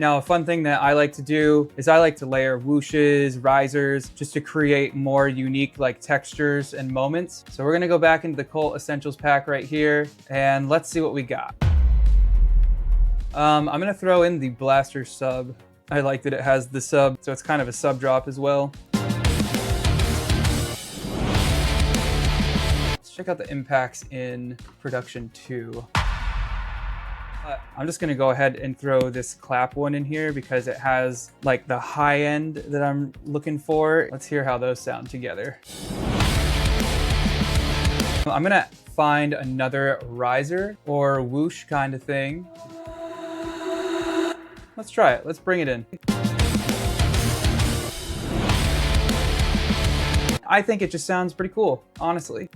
Now, a fun thing that I like to do is I like to layer whooshes, risers, just to create more unique like textures and moments. So we're gonna go back into the Cult Essentials pack right here, and let's see what we got. I'm gonna throw in the Blaster sub. I like that it has the sub, so it's kind of a sub drop as well. Let's check out the impacts in production 2. I'm just gonna go ahead and throw this clap one in here because it has like the high end that I'm looking for. Let's hear how those sound together. I'm gonna find another riser or whoosh kind of thing. Let's try it, let's bring it in. I think it just sounds pretty cool, honestly.